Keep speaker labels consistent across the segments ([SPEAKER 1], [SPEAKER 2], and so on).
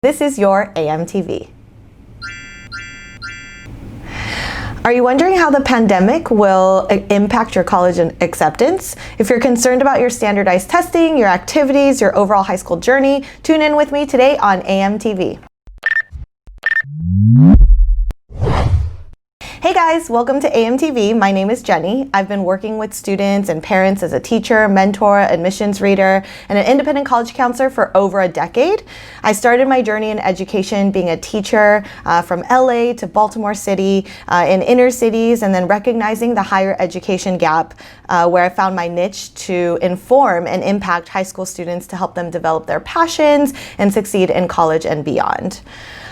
[SPEAKER 1] This is your AMTV. Are you wondering how the pandemic will impact your college acceptance? If you're concerned about your standardized testing, your activities, your overall high school journey, tune in with me today on AMTV. Hey guys, welcome to AMTV. My name is Jenny. I've been working with students and parents as a teacher, mentor, admissions reader, and an independent college counselor for over a decade. I started my journey in education being a teacher from LA to Baltimore City, in inner cities, and then recognizing the higher education gap where I found my niche to inform and impact high school students to help them develop their passions and succeed in college and beyond.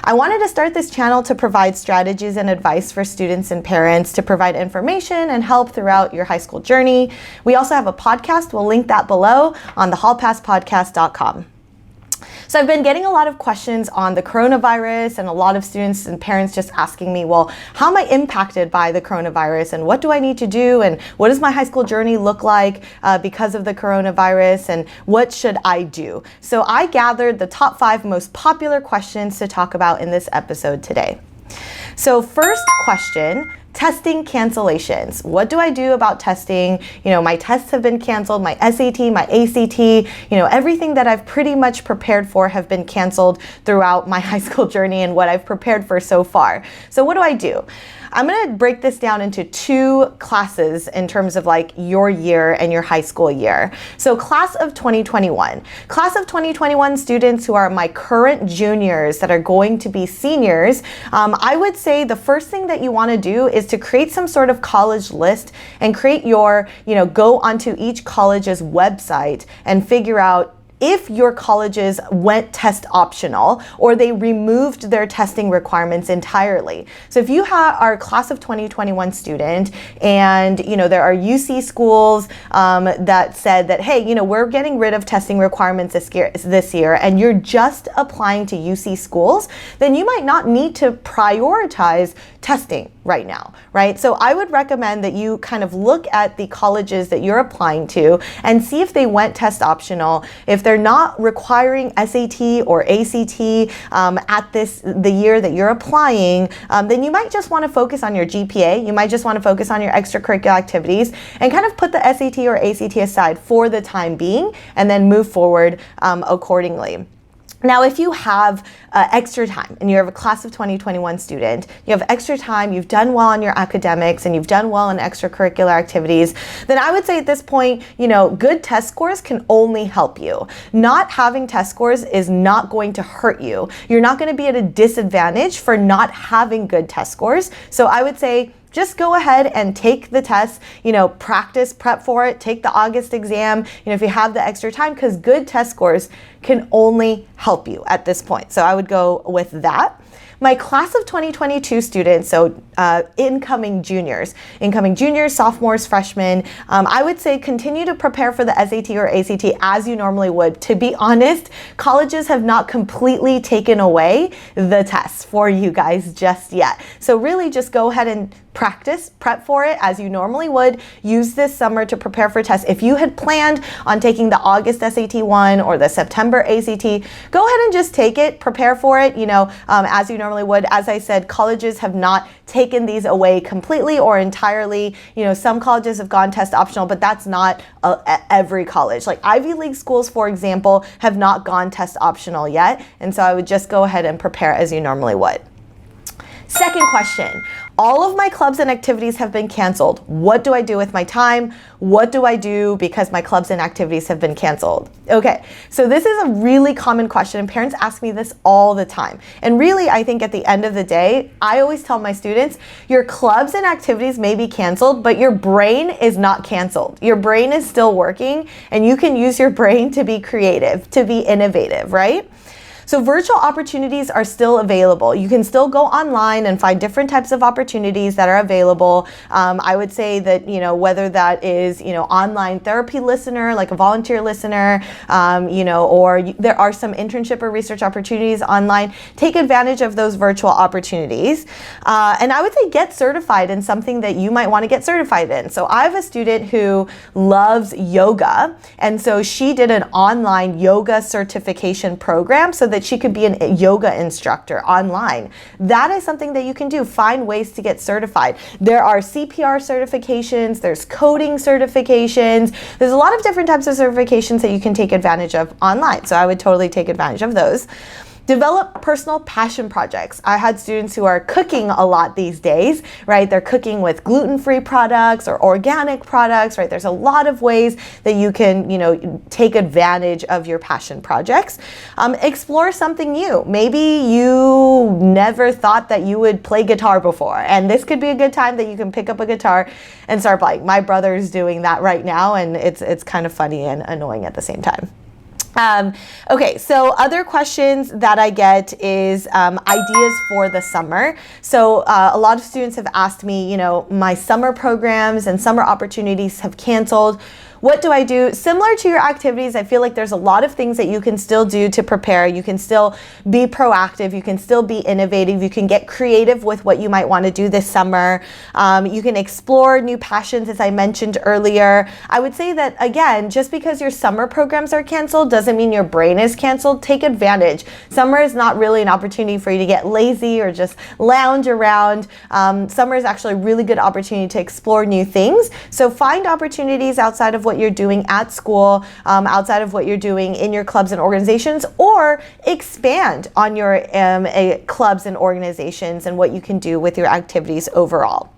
[SPEAKER 1] I wanted to start this channel to provide strategies and advice for students and parents to provide information and help throughout your high school journey. We also have a podcast. We'll link that below on thehallpasspodcast.com. So I've been getting a lot of questions on the coronavirus and a lot of students and parents just asking me, well, how am I impacted by the coronavirus and what do I need to do and what does my high school journey look like because of the coronavirus and what should I do? So I gathered the top 5 most popular questions to talk about in this episode today. So first question, testing cancellations. What do I do about testing? You know, my tests have been canceled, my SAT, my ACT, everything that I've pretty much prepared for have been canceled throughout my high school journey and what I've prepared for so far. So what do I do? I'm going to break this down into 2 classes in terms of like your year and your high school year. So class of 2021. Class of 2021 students who are my current juniors that are going to be seniors, I would say the first thing that you want to do is to create some sort of college list and create your, go onto each college's website and figure out if your colleges went test optional or they removed their testing requirements entirely. So if you are a class of 2021 student and there are UC schools that said that, hey, we're getting rid of testing requirements this year and you're just applying to UC schools, then you might not need to prioritize testing right now, right? So I would recommend that you kind of look at the colleges that you're applying to and see if they went test optional. If they're not requiring SAT or ACT at the year that you're applying, then you might just want to focus on your GPA. You might just want to focus on your extracurricular activities and kind of put the SAT or ACT aside for the time being and then move forward accordingly. Now, if you have extra time and you're a class of 2021 student, you have extra time, you've done well on your academics and you've done well in extracurricular activities, then I would say at this point, good test scores can only help you. Not having test scores is not going to hurt you. You're not going to be at a disadvantage for not having good test scores. So I would say, just go ahead and take the test, practice, prep for it, take the August exam, if you have the extra time, because good test scores can only help you at this point. So I would go with that. My class of 2022 students, so incoming juniors, sophomores, freshmen, I would say continue to prepare for the SAT or ACT as you normally would. To be honest, colleges have not completely taken away the tests for you guys just yet. So really just go ahead and practice, prep for it as you normally would. Use this summer to prepare for tests. If you had planned on taking the August SAT 1 or the September ACT, go ahead and just take it, prepare for it, as you normally would. As I said, colleges have not taken these away completely or entirely. Some colleges have gone test optional, but that's not every college. Like Ivy League schools, for example, have not gone test optional yet. And so I would just go ahead and prepare as you normally would. Second question, all of my clubs and activities have been canceled. What do I do with my time? What do I do because my clubs and activities have been canceled? Okay, so this is a really common question and parents ask me this all the time. And really, I think at the end of the day, I always tell my students, your clubs and activities may be canceled, but your brain is not canceled. Your brain is still working and you can use your brain to be creative, to be innovative, right? So virtual opportunities are still available. You can still go online and find different types of opportunities that are available. I would say that, whether that is, online therapy listener, like a volunteer listener, or there are some internship or research opportunities online. Take advantage of those virtual opportunities. And I would say get certified in something that you might want to get certified in. So I have a student who loves yoga. And so she did an online yoga certification program so that that she could be a yoga instructor online. That is something that you can do. Find ways to get certified. There are CPR certifications, there's coding certifications, there's a lot of different types of certifications that you can take advantage of online. So I would totally take advantage of those. Develop personal passion projects. I had students who are cooking a lot these days, right? They're cooking with gluten-free products or organic products, right? There's a lot of ways that you can, take advantage of your passion projects. Explore something new. Maybe you never thought that you would play guitar before, and this could be a good time that you can pick up a guitar and start playing. My brother's doing that right now, and it's kind of funny and annoying at the same time. Okay, so other questions that I get is ideas for the summer. So a lot of students have asked me, my summer programs and summer opportunities have canceled. What do I do? Similar to your activities, I feel like there's a lot of things that you can still do to prepare. You can still be proactive. You can still be innovative. You can get creative with what you might want to do this summer. You can explore new passions, as I mentioned earlier. I would say that, again, just because your summer programs are canceled doesn't mean your brain is canceled. Take advantage. Summer is not really an opportunity for you to get lazy or just lounge around. Summer is actually a really good opportunity to explore new things. So find opportunities outside of what you're doing at school, outside of what you're doing in your clubs and organizations, or expand on your clubs and organizations and what you can do with your activities overall.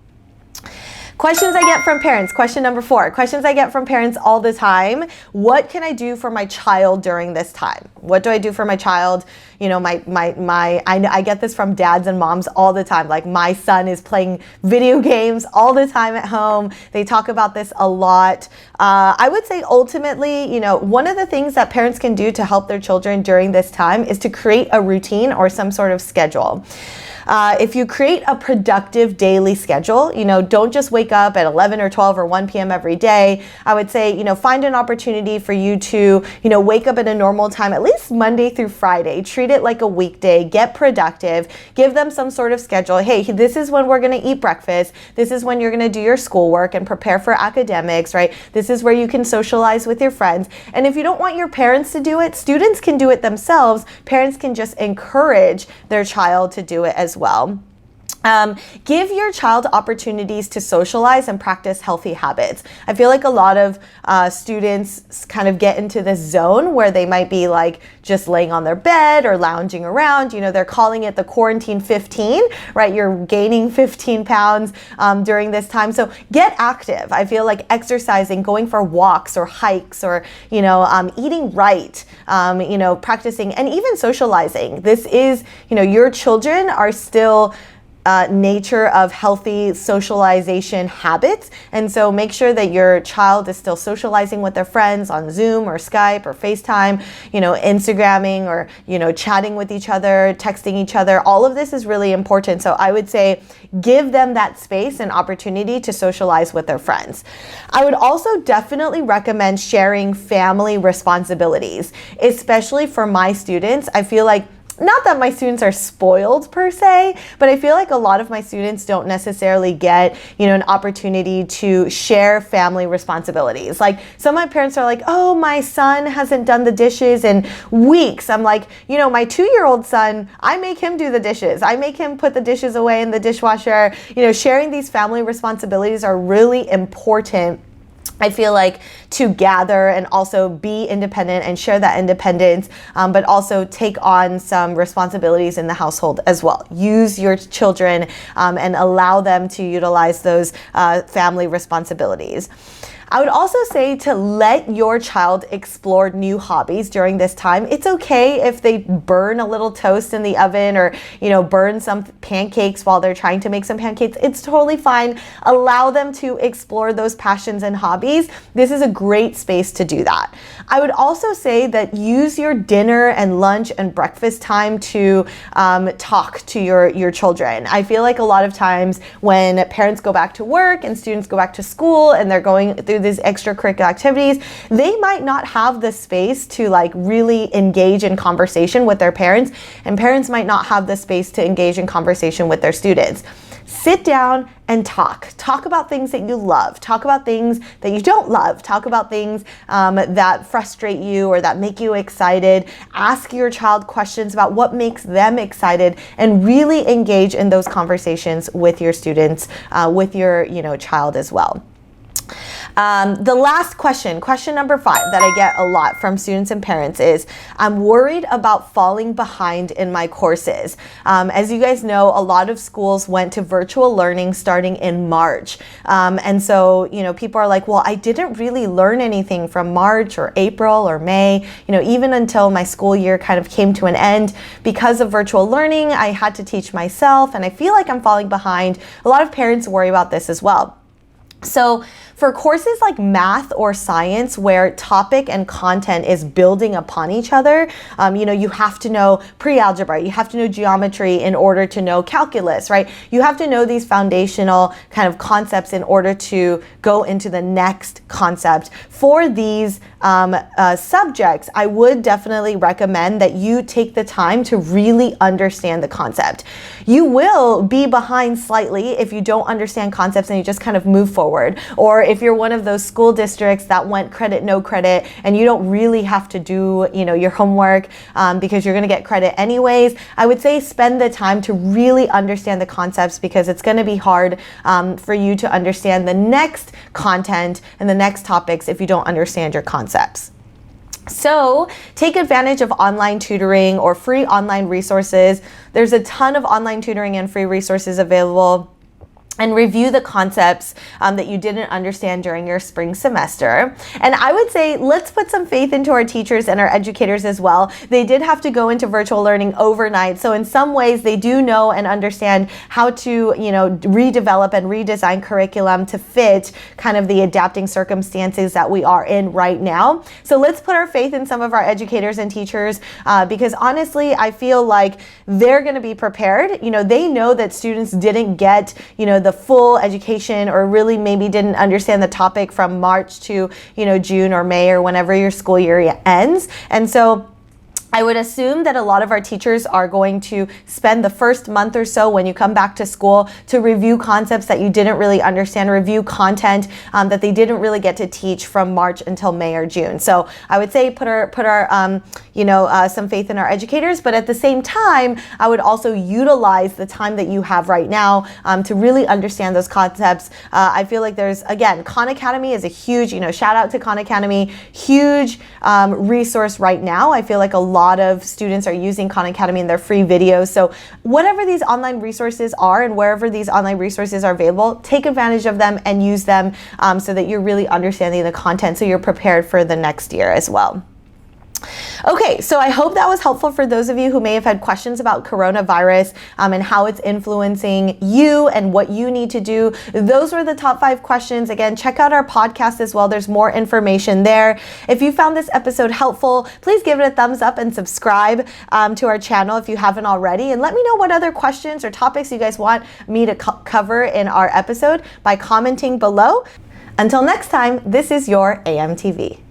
[SPEAKER 1] Questions I get from parents. Question number 4. Questions I get from parents all the time. What can I do for my child during this time? What do I do for my child? I get this from dads and moms all the time. Like, my son is playing video games all the time at home. They talk about this a lot. I would say ultimately, one of the things that parents can do to help their children during this time is to create a routine or some sort of schedule. If you create a productive daily schedule, don't just wake up at 11 or 12 or 1 p.m. every day. I would say, find an opportunity for you to, wake up at a normal time, at least Monday through Friday. Treat it like a weekday. Get productive. Give them some sort of schedule. Hey, this is when we're going to eat breakfast. This is when you're going to do your schoolwork and prepare for academics, right? This is where you can socialize with your friends. And if you don't want your parents to do it, students can do it themselves. Parents can just encourage their child to do it as well. Give your child opportunities to socialize and practice healthy habits. I feel like a lot of students kind of get into this zone where they might be like just laying on their bed or lounging around. They're calling it the quarantine 15, right? You're gaining 15 pounds during this time. So get active. I feel like exercising, going for walks or hikes, or, eating right, practicing and even socializing. This is, your children are still nature of healthy socialization habits. And so make sure that your child is still socializing with their friends on Zoom or Skype or FaceTime, Instagramming or, chatting with each other, texting each other. All of this is really important. So I would say give them that space and opportunity to socialize with their friends. I would also definitely recommend sharing family responsibilities, especially for my students. I feel like, not that my students are spoiled per se, but I feel like a lot of my students don't necessarily get, an opportunity to share family responsibilities. Like, some of my parents are like, oh, my son hasn't done the dishes in weeks. I'm like, my 2-year-old son, I make him do the dishes. I make him put the dishes away in the dishwasher. Sharing these family responsibilities are really important, I feel like, to gather and also be independent and share that independence, but also take on some responsibilities in the household as well. Use your children and allow them to utilize those family responsibilities. I would also say to let your child explore new hobbies during this time. It's okay if they burn a little toast in the oven or, burn some pancakes while they're trying to make some pancakes. It's totally fine. Allow them to explore those passions and hobbies. This is a great space to do that. I would also say that use your dinner and lunch and breakfast time to talk to your children. I feel like a lot of times when parents go back to work and students go back to school and they're going through these extracurricular activities, they might not have the space to really engage in conversation with their parents, and parents might not have the space to engage in conversation with their students. sit down and talk about things that you love, talk about things that you don't love, talk about things that frustrate you or that make you excited. Ask your child questions about what makes them excited, and really engage in those conversations with your students, with your child as well. The last question number 5 that I get a lot from students and parents is, I'm worried about falling behind in my courses. As you guys know, a lot of schools went to virtual learning starting in March. And so, people are like, well, I didn't really learn anything from March or April or May, even until my school year kind of came to an end. Because of virtual learning, I had to teach myself, and I feel like I'm falling behind. A lot of parents worry about this as well. So for courses like math or science, where topic and content is building upon each other, you have to know pre-algebra, you have to know geometry in order to know calculus, right? You have to know these foundational kind of concepts in order to go into the next concept. For these subjects, I would definitely recommend that you take the time to really understand the concept. You will be behind slightly if you don't understand concepts and you just kind of move forward. Or if you're one of those school districts that went credit, no credit, and you don't really have to do, your homework because you're going to get credit anyways, I would say spend the time to really understand the concepts, because it's going to be hard for you to understand the next content and the next topics if you don't understand your concepts. So take advantage of online tutoring or free online resources. There's a ton of online tutoring and free resources available. And review the concepts that you didn't understand during your spring semester. And I would say, let's put some faith into our teachers and our educators as well. They did have to go into virtual learning overnight. So in some ways, they do know and understand how to, redevelop and redesign curriculum to fit kind of the adapting circumstances that we are in right now. So let's put our faith in some of our educators and teachers, because honestly, I feel like they're going to be prepared. They know that students didn't get, the full education, or really maybe didn't understand the topic from March to, June or May, or whenever your school year ends. And so I would assume that a lot of our teachers are going to spend the first month or so when you come back to school to review concepts that you didn't really understand, review content that they didn't really get to teach from March until May or June. So I would say put our some faith in our educators, but at the same time, I would also utilize the time that you have right now to really understand those concepts. I feel like there's, again, Khan Academy is a huge, shout out to Khan Academy, huge resource right now. I feel like a lot of students are using Khan Academy in their free videos. So whatever these online resources are and wherever these online resources are available, take advantage of them and use them so that you're really understanding the content, so you're prepared for the next year as well. Okay, so I hope that was helpful for those of you who may have had questions about coronavirus and how it's influencing you and what you need to do. Those were the top 5 questions. Again, check out our podcast as well. There's more information there. If you found this episode helpful, please give it a thumbs up and subscribe to our channel if you haven't already. And let me know what other questions or topics you guys want me to cover in our episode by commenting below. Until next time, this is your AMTV.